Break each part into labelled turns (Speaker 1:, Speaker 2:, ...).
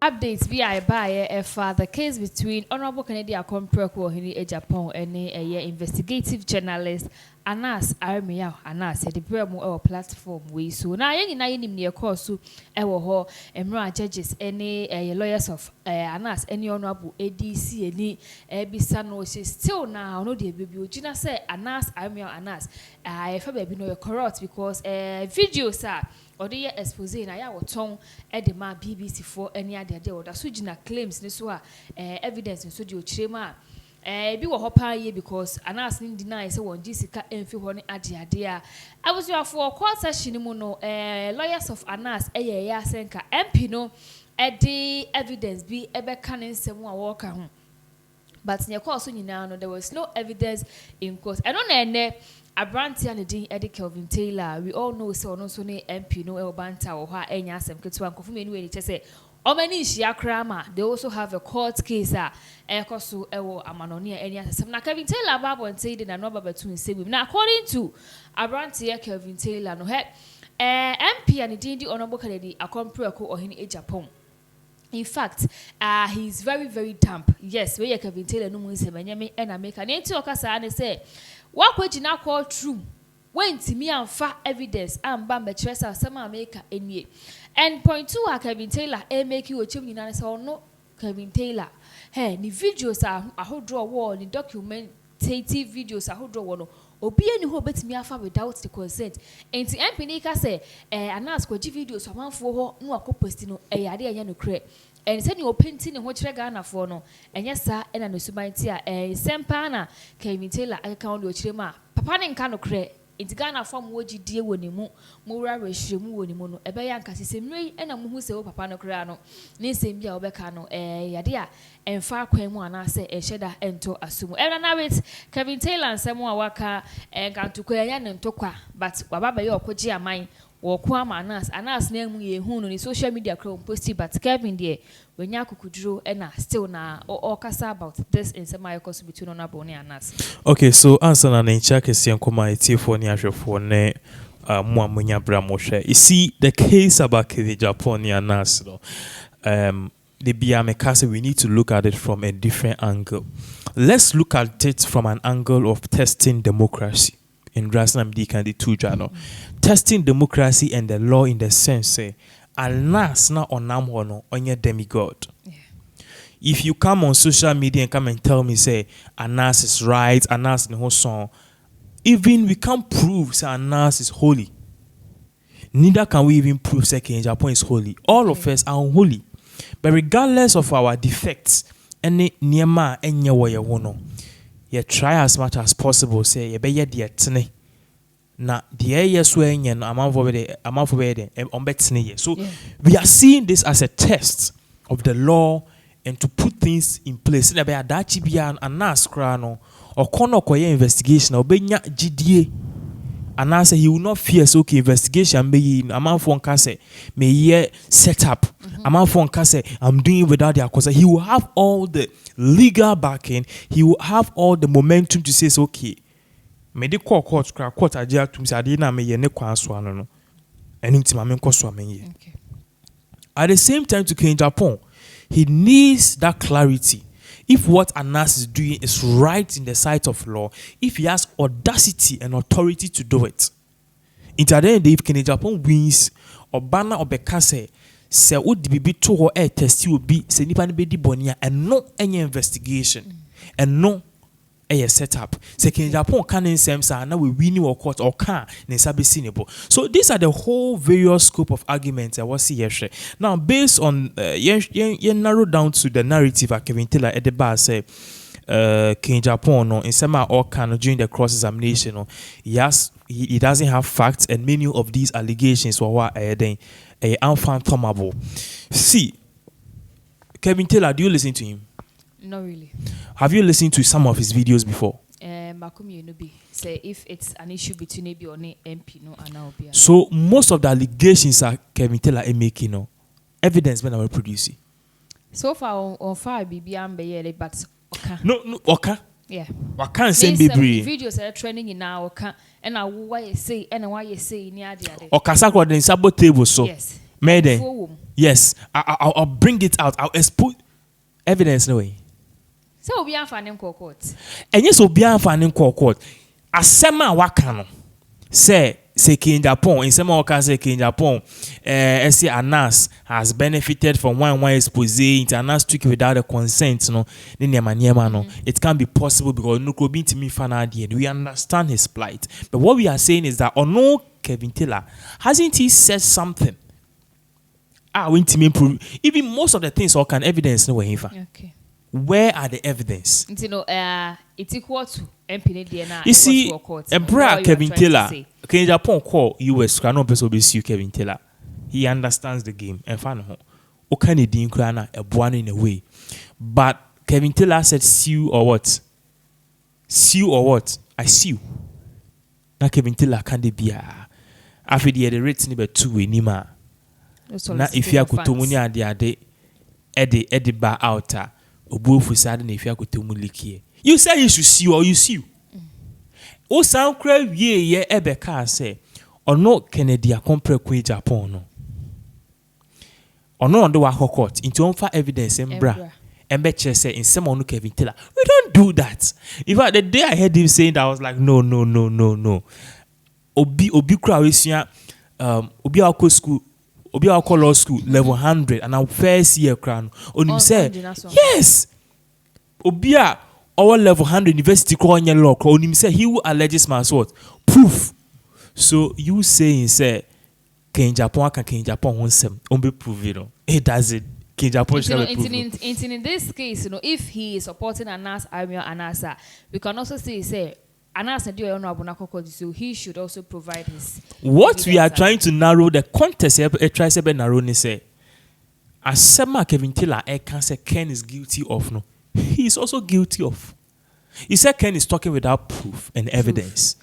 Speaker 1: Updates be by the case between Honorable Kennedy Akompro in Agyapong and a investigative journalist Anas Armia Anas the Bremo platform we so now young in near course to Ewo Emra judges any lawyers of Anas any honorable ADC any Bisano still now no dear baby Gina say Anas Armia Anas I feel baby no corrupt because video sir or the expose na ya woton the ma BBC for any other day or so gina claims ni so evidence so di ochirema bi wo hopa ye because Anas ni deny say won jisika emfi ho ne ade a I was your for court session mu no lawyers of Anas ya senka MP no the evidence bi ebe kan nsem a wo ka ho but near course nyina no there was no evidence in court I don't know Abranti and the Eddie Kelvin Taylor, we all know so no so MP no Banta or her any asem Ketuan Kofumi anyway, just say, O many Shiakrama, they also have a court case, Ekosu Ewo Amanonia, any asem. Now, Kelvin Taylor, Babu and say, and Robert between say, now, according to Abranti Kelvin Taylor, no head, MP and the Honorable Kennedy, a compreko or in Agyapong. In fact, he's very, very damp. Yes, where Kelvin Taylor no more say, and I make an into Okasa and say, what would you now call true? When to me and far evidence and bamba tressa some make any. And point two, Kelvin Taylor, make you a chimney and so no Kelvin Taylor. Hey, the videos are a whole draw wall, the documentative videos are whole draw one. Obi any who bet me afa without the consent. And the MP Nika say, and ask what videos are one for no postino, a no cre. And said you painting in what Regana for no, and yes, sir, and an Subantia, Sempana, Kelvin Taylor, I count your chima. Papa and cano cre, it's Ghana from what you dear when you move, Mura Reshimu when you mono, a bayan Cassimray, and a Musse Papa no Crano, Nisim Yao Becano, Yadia, and far Quemo and I say a shedder and to assume. And now it's Kelvin Taylor and Samoa Waka and Gantukoyan and Toka, but Baba Yo Koja mine. Or Kwama Anas name ye who on social media chrome posted but Kevin there when Yaku drew and still now or Kasa about this in semi course between Honorable and Anas.
Speaker 2: Okay, so answer and in check is young committee for Niasha for ne Muamunya Bramoshe. You see the case about Agyapong and Anas, the Biamekase, we need to look at it from a different angle. Let's look at it from an angle of testing democracy. In Rasnam Dik and the two channel. Testing democracy and the law in the sense say Anas na onam on your demigod. Yeah. If you come on social media and come and tell me say Anas is right, Anas the whole song, even we can't prove say Anas is holy. Neither can we even prove say Agyapong is holy. All of us are unholy. But regardless of our defects, any niema enye woye wono. You try as much as possible. Say you be ye tine. Na the yes way and amount for the So we are seeing this as a test of the law and to put things in place. Na be adachi bia Anas krano or kono koye investigation or benya GDA. Anas say he will not fear so okay investigation be amount for say may ye set up. Amount for say I'm doing it without the cause. He will have all the legal backing. He will have all the momentum to say it's okay. Me de court agia to say I na me ye ne kwan so ano no. Enu nti ma me nkoso amenye. At the same time to Agyapong, he needs that clarity. If what Anas is doing is right in the sight of law, if he has audacity and authority to do it. In the end, if Agyapong wins, or banner or bekase, say would be to her air test will be say nipa ni bedi bonia and no any investigation and no a setup. Say Agyapong can in same sa na we win or court or can ne sabe sinable. So these are the whole various scope of arguments I was here. Now based on narrow down to the narrative I Kelvin Taylor at the bar say Agyapong no in some or can during the cross examination no he doesn't have facts and many of these allegations were what unfathomable. See, Kelvin Taylor, do you listen to him?
Speaker 1: Not really.
Speaker 2: Have you listened to some of his videos before?
Speaker 1: Say if it's an issue between AB or MP, no, and
Speaker 2: so most of the allegations are Kelvin Taylor making, no evidence when I will produce it.
Speaker 1: So far on far BB but okay.
Speaker 2: No, okay.
Speaker 1: Yeah.
Speaker 2: I can't say baby.
Speaker 1: Videos are trending in now, and I why you say and why you say near the other.
Speaker 2: Or Kasako then sabo table so.
Speaker 1: Yes.
Speaker 2: Mayday. Yes, I'll bring it out. I'll expose evidence no way.
Speaker 1: So we are finding court.
Speaker 2: And yes, we are finding court. Asema wakano. Say King Agyapong in some occasions say King Agyapong SC Anas has benefited from one expose into Anas trick without the consent no no it can't be possible because no could be to me fan and we understand his plight, but what we are saying is that no Kevin Taylor hasn't he said something when to me prove even most of the things all can evidence no way. Okay, where are the evidence?
Speaker 1: You know, it's equal to MP.
Speaker 2: You see, a bra Kevin Taylor, King Agyapong call US Crano person be sue Kevin Taylor. He understands the game and fan o Canadian crana a one in a way. But Kevin Taylor said sue or what? Sue or what? I sue. Now Kevin Taylor can't be after the rate number 2 anima. Now if you are kutomunia the Eddie bar outer. Obufu said if you could you say you should see or you see. O sound crave ye ebeka say or no Kennedy compare Queen Agyapong no. Or no under our court into unfair evidence and bra. And betcha say in some on Kevin Taylor. We don't do that. In fact, the day I heard him saying that I was like, no. Obi Crowisia Obi Alco school. Obi Alco law school level 100 and our first year crown. On him say yes. Obi our level 100 university crown law. On him say he will alleges my what proof. So you saying say King Agyapong can King Agyapong himself be prove it. It does it. King Agyapong shall prove.
Speaker 1: In this case, if he is supporting Anas Armio Anasa, we can also say Anas and Abunako, so he should also provide his.
Speaker 2: What we are trying to narrow the contest, try to narrow ni say. As Sema Kevin Taylor, can say Ken is guilty of no. He is also guilty of. He said Ken is talking without proof and evidence.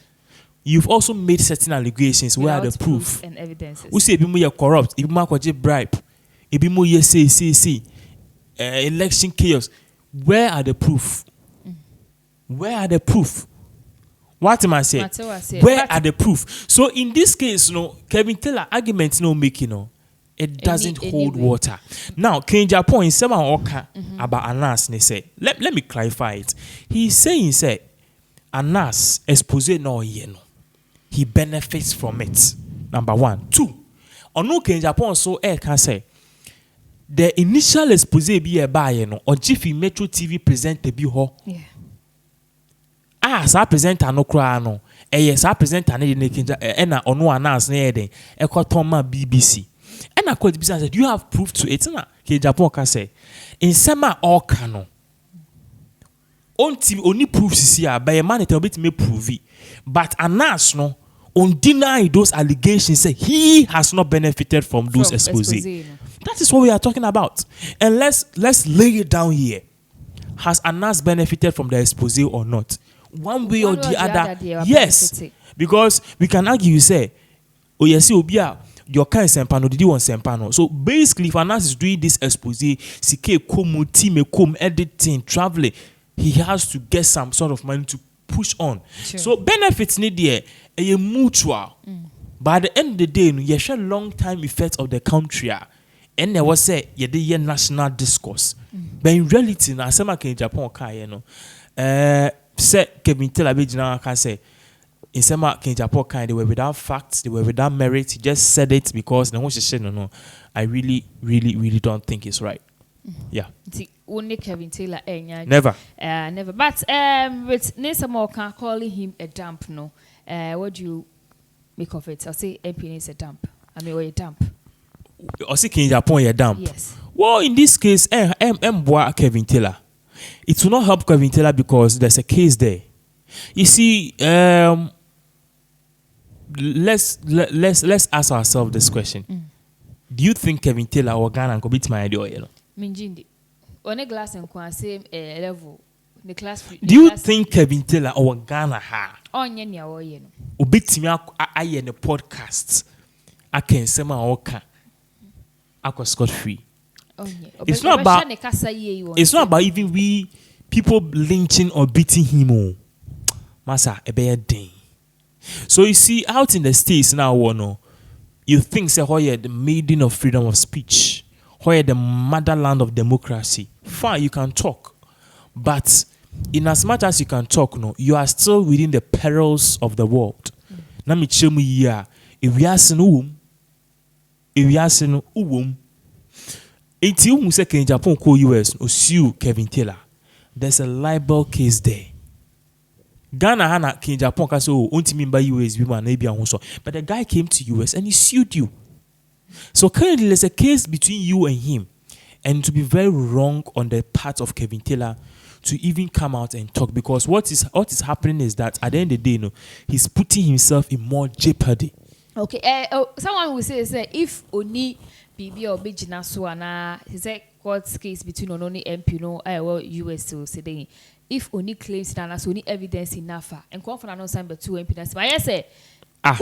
Speaker 2: You've also made certain allegations. Where are the proof
Speaker 1: and evidences?
Speaker 2: Who say Ibimu you corrupt? Ibimu kwaje bribe? Ibimu you say election chaos. Where are the proof? Where are the proof? What am I saying? Where are the proof? So in this case, Kevin Taylor argument no making it doesn't hold water. Now, King Agyapong in some oka about Anas, they say, let me clarify it. He's saying say Anas expose no yeno. He benefits from it. Number 1. 2. Ono King Agyapong so can say the initial expose be a buy or Jiffy Metro TV present be ho. Yeah. Sa presenter no kra no sa presenter na de na ono announce na ye den ekotoma BBC and I called the business said you have proof to it na King Agyapong can say in sema all can only proof see by a man it bit me prove but announce no on deny those allegations say he has not benefited from those expose. That is what we are talking about, and let's lay it down here. Has Anas benefited from the expose or not? One way or the other, yes. Benefiting. Because we can argue, you say, oh, yes, Obia, your kind of sempano, did you want sempano? So basically, if Anas is doing this expose, CK, come, team, come, editing, traveling, he has to get some sort of money to push on. Sure. So benefits need there a mutual. By the end of the day, you share long time effects of the country. And there was a national discourse. But in reality, now, some King Agyapong, say Kevin Taylor can say in some King Agyapong they were without facts, they were without merit. He just said it because no one said no. I really don't think it's right. Yeah.
Speaker 1: Only Kevin Taylor
Speaker 2: never.
Speaker 1: Never. But with Nesamo can calling him a dump, no. What do you make of it? I'll say MP is a dump. I mean, or a dump.
Speaker 2: Or say King Agyapong a dump.
Speaker 1: Yes.
Speaker 2: Well, in this case, Kevin Taylor. It will not help Kevin Taylor because there's a case there. You see, let's ask ourselves this question: do you think Kevin Taylor or Ghana could beat my idea?
Speaker 1: Minjindi, on a glass and same level, the class.
Speaker 2: Do you think Kevin Taylor or Ghana ha?
Speaker 1: On yenya or yeno.
Speaker 2: Obit me I in the podcast. I can say my oka. I was scot free. It's not about even we people lynching or beating him. Massa a bad day. So you see, out in the States now, you think say Hoye the maiden of freedom of speech, Hoye the motherland of democracy. Fine, you can talk, but in as much as you can talk, no, you are still within the perils of the world. Na me chemu ya, if we are no enti umu se Ken Agyapong ko US o sue Kevin Taylor. There's a libel case there. Ghana hana Ken Agyapong ka so ontimi mba US bi ma na bia ho so, but the guy came to US and he sued you. So currently there's a case between you and him, and to be very wrong on the part of Kevin Taylor to even come out and talk, because what is happening is that at the end of the day, he's putting himself in more jeopardy.
Speaker 1: Okay, someone will say if Oni BB or Bijina Suana is a court case between Ononi MP US so say if Oni claims that there's only evidence enough and come from another number 2 MP, but I say
Speaker 2: no,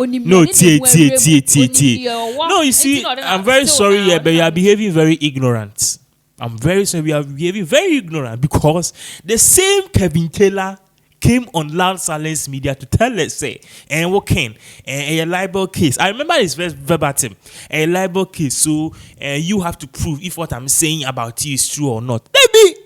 Speaker 2: no, you see, I'm very sorry, but you are behaving very ignorant. I'm very sorry, we are behaving very ignorant, because the same Kevin Taylor came on Loud Silence Media to tell us, say, and what can a libel case. I remember his verbatim, a libel case. So you have to prove if what I'm saying about you is true or not. Maybe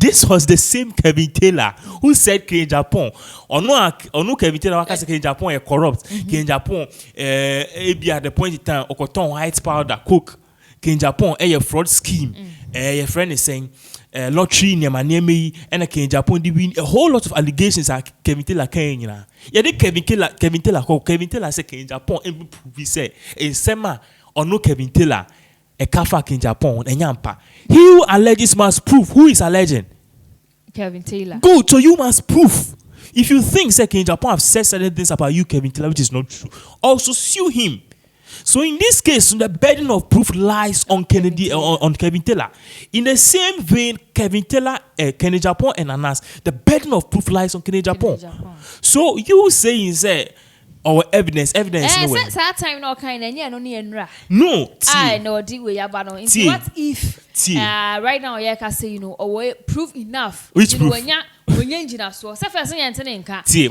Speaker 2: this was the same Kevin Taylor who said Ken Agyapong. Or no Kevin Taylor who said Ken Agyapong is corrupt. Ken Agyapong at the point in time, Okoton white powder cook. Ken Agyapong a fraud scheme. Your friend is saying lottery near my name and Ken Agyapong did win a whole lot of allegations at Kevin Taylor Kane. Yeah, they Kevin Taylor said Ken Agyapong and we say a sema or no Kevin Taylor a kafa Ken Agyapong and yampa. He who alleges must prove. Who is alleging?
Speaker 1: Kevin Taylor.
Speaker 2: Good, so you must prove. If you think Ken Agyapong have said certain things about you, Kevin Taylor, which is not true, also sue him. So in this case, the burden of proof lies on on Kevin Taylor. In the same vein, Kevin Taylor, Ken Agyapong and Anas, the burden of proof lies on Ken Agyapong. So you saying say our evidence no way.
Speaker 1: That time no kind no
Speaker 2: no.
Speaker 1: I know the way about no. What if right now you can say or prove enough.
Speaker 2: Which proof?
Speaker 1: When you engineer so first thing nka.
Speaker 2: See,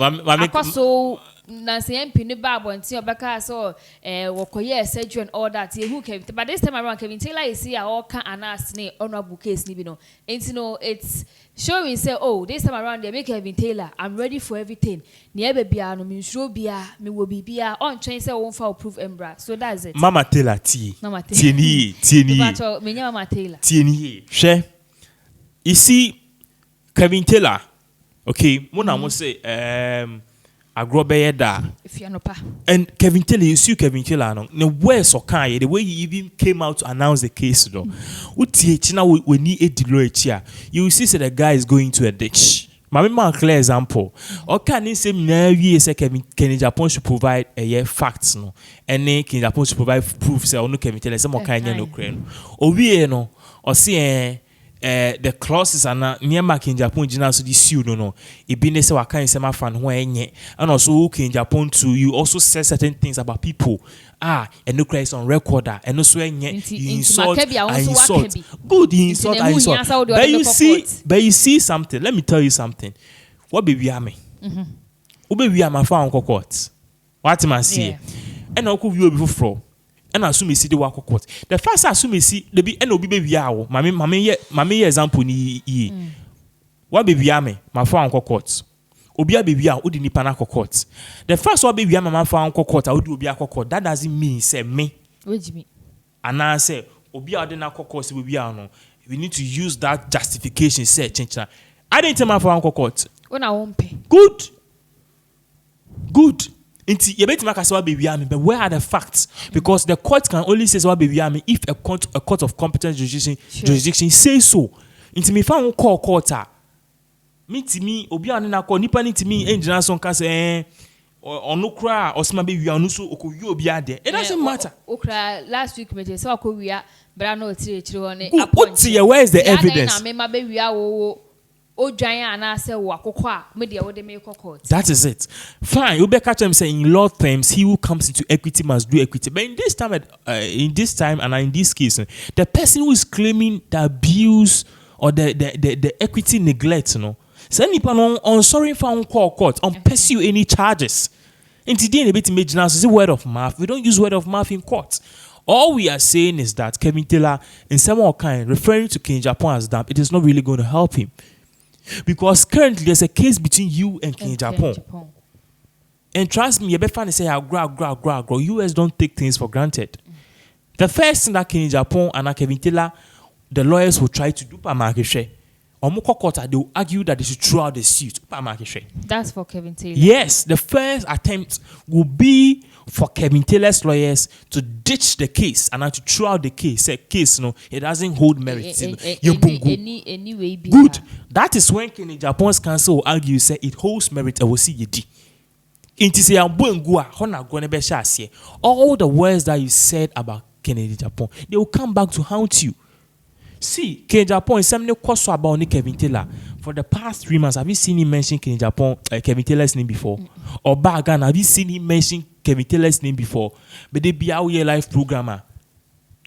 Speaker 1: na say MP ne babo nti obeka so wokoye surgery and all that who came, but this time around Kevin Taylor is here all can Anas ne honorable case ni bi no. And it's showing say this time around they make Kevin Taylor I'm ready for everything. Ni ebe bia no me nsuro bia me wo bibia on train say won fa proof embra. So that's it.
Speaker 2: Mama Taylor
Speaker 1: Mama
Speaker 2: tieni
Speaker 1: but me Mama Taylor
Speaker 2: tieni she you see Kevin Taylor okay mo na mo say agrobeyeda
Speaker 1: if you know pa
Speaker 2: and Kevin Taylor, you see Kevin Taylor no the words or kind the way he even came out to announce the case though we need a delay here you see say the guy is going to a ditch. My clear example or can he say now we say Ken Agyapong should provide a facts no and then Ken Agyapong should provide proof say no Kevin Taylor some kind no crane or we no or see the clauses are not near Ken Agyapong Jina so this you no it been say what kind of fan who and also Ken Agyapong too you also say certain things about people and no case on recorder and also you insult good you insult but you see something let me tell you something what baby ame baby am fa court what am I see and I could view before and assume see the work court. The first assume see the be and obi baby yawo. Mami example ni ye. What baby ame my fa court. Obi a baby a odi nipa na court. The first one baby ame my fa court a odi obi a court. That doesn't mean say me.
Speaker 1: What me?
Speaker 2: And I say obi a odi na court say baby a no. We need to use that justification say change. I didn't tell my fa court.
Speaker 1: Una won't pay.
Speaker 2: Good. Inti you bet make us baby army, but where are the facts? Because the court can only say what baby army if a court of competent jurisdiction says so. Inti me fa call court me to me obi anu na call nipa ni to me engineer son ka say onu kra osima baby anu so okowi obi ade. It doesn't matter.
Speaker 1: Okra last week me say okowi bra na otire one
Speaker 2: appoint. Where is the evidence?
Speaker 1: Na me ma baby wo
Speaker 2: that is it. Fine, you catch him saying in law terms, he who comes into equity must do equity. But in this time and in this case, the person who is claiming the abuse or the equity neglect, say nipa on sorry for court on pursue any charges. And today, a bit imagine us is a word of mouth. We don't use word of mouth in court. All we are saying is that Kevin Taylor, in some kind, referring to King Agyapong as dumb, it is not really going to help him. Because currently there's a case between you and King Agyapong. And trust me, you better say, grow. US don't take things for granted. The first thing that King Agyapong and Kevin Taylor, the lawyers will try to do, they will argue that they should throw out the suit.
Speaker 1: That's for Kevin Taylor.
Speaker 2: Yes, the first attempt will be for Kevin Taylor's lawyers to ditch the case and to throw out the case. Say case, no, it doesn't hold merit.
Speaker 1: Anyway,
Speaker 2: good. That is when King Agyapong's counsel will argue, say it holds merit. I will see you. All the words that you said about King Agyapong, they will come back to haunt you. See, King Agyapong is something question about Kevin Taylor. For the past 3 months, have you seen him mention King Agyapong, Kevin Taylor's name before? Or Bagan, have you seen him mention Kevin Taylor's name before? But they be our live programmer.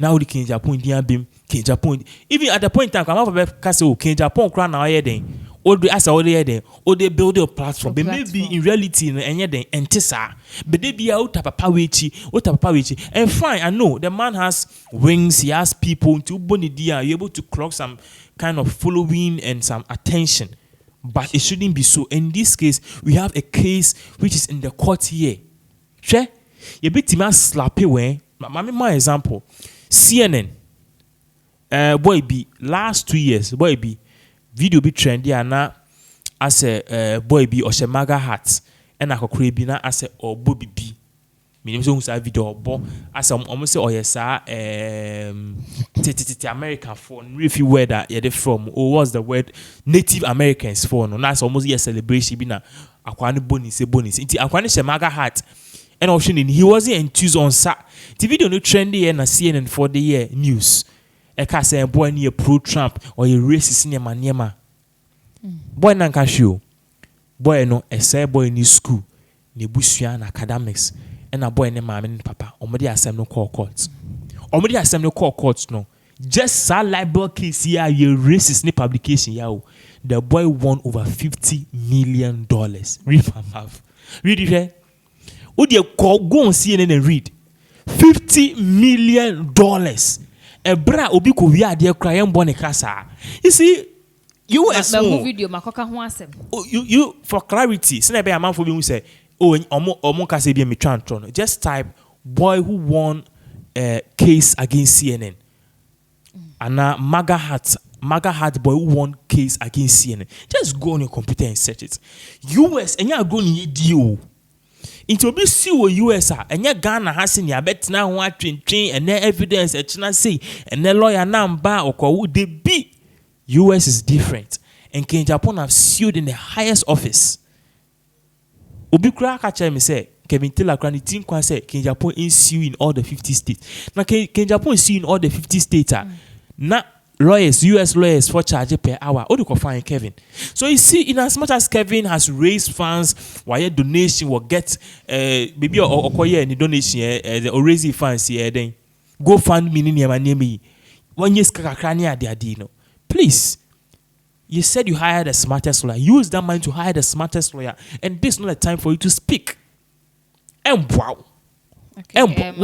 Speaker 2: Now the King Agyapong, King Agyapong. Even at the point in time, I'm about to say, King Agyapong crown now here then. Or they build a platform. But maybe in reality, and Tessa, but they be out of and fine, I know the man has wings, he has people to Bonidia, you're able to clock some kind of following and some attention. But it shouldn't be so. In this case, we have a case which is in the court here. Che, you be tima slappy way. My example, CNN, boy be last 2 years, boy be. Video be trendy and now as a boy be or maga hat and I could create na as a or bobby be. Meaning so say video or as almost say or yes American phone if you wear that you're from or what's the word Native Americans phone and that's almost a celebration be na akwani bonus inti akwani maga hat and option in he wasn't enthused on sa the video no trendy and CNN for the year news. Eka say boy near pro-Trump or a racist in your maniema. Boy nanka show. Boy no a say boy in school. Ni bushian academics. And a boy in mama and papa. Omedi asem no call courts. Omedi asem no call courts no. Just sa libel case here a racist ni publication yao. The boy won over $50 million. Read from half. Read it here. Would you go on CNN and read? $50 million. Ebra obi ko wi ade kra yem bone kasa. You see, US
Speaker 1: video makoka ho asem.
Speaker 2: You for clarity, say na be amamfo bi hu say omo kasa bi me twa no. Just type boy who won a case against CNN. Ana MAGA hat boy who won case against CNN. Just go on your computer and search it. US enya go ni dio. Into be see US and ya Ghana has in ya bet now what train and their evidence at China say and their lawyer number or would they be US is different and King Agyapong have sued in the highest office. Obi kra ka me say Kevin Taylor kra team kwa say King Agyapong is suing in all the 50 states. Now King Agyapong is suing in all the 50 states. Now lawyers, US lawyers for charge per hour. What do you find Kevin? So you see, in as much as Kevin has raised funds, why a donation will get maybe or any donation or raise funds here, then go fund me near my name. 1 year skakania de adino. Please, you said you hired the smartest lawyer. Use that mind to hire the smartest lawyer, and this is not a time for you to speak. And wow. Okay, and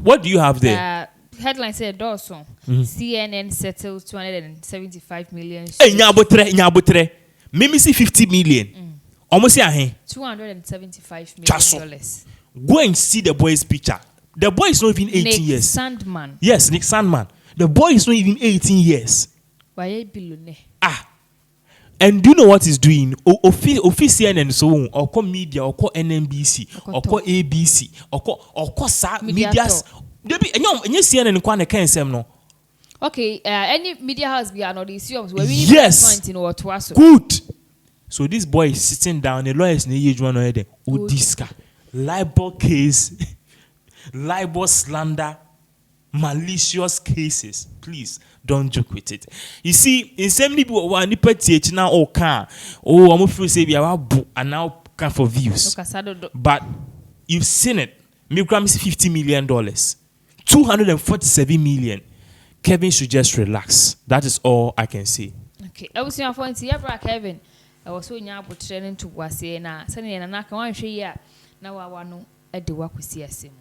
Speaker 2: what do you have there?
Speaker 1: Headline said Dawson. CNN settles 275 million.
Speaker 2: Nyabotre. Mimi see 50 million. Almost here.
Speaker 1: $275 million.
Speaker 2: Go and see the boy's picture. The boy is not even 18
Speaker 1: Nick
Speaker 2: years.
Speaker 1: Sandman.
Speaker 2: Yes, Nick Sandman. The boy is not even 18 years.
Speaker 1: Why
Speaker 2: And do you know what he's doing? Official and so on, or call media, or call NNBC, or call ABC, or call medias.
Speaker 1: Okay, any media house be an audition where we
Speaker 2: yes.
Speaker 1: Point in what was
Speaker 2: good. So this boy is sitting down, the lawyers in the age one already. Oh, this guy, libel case, libel slander, malicious cases. Please don't joke with it. You see, in some people who are now or car, oh, I'm afraid say we are and now can for views. But you've seen it. Milgram is $50 million. 247 million. Kevin should just relax. That is all I can say.
Speaker 1: Okay. I was saying for Kevin. I was so young, but training to was saying, sending an account here. na wawa no e de wakosi asem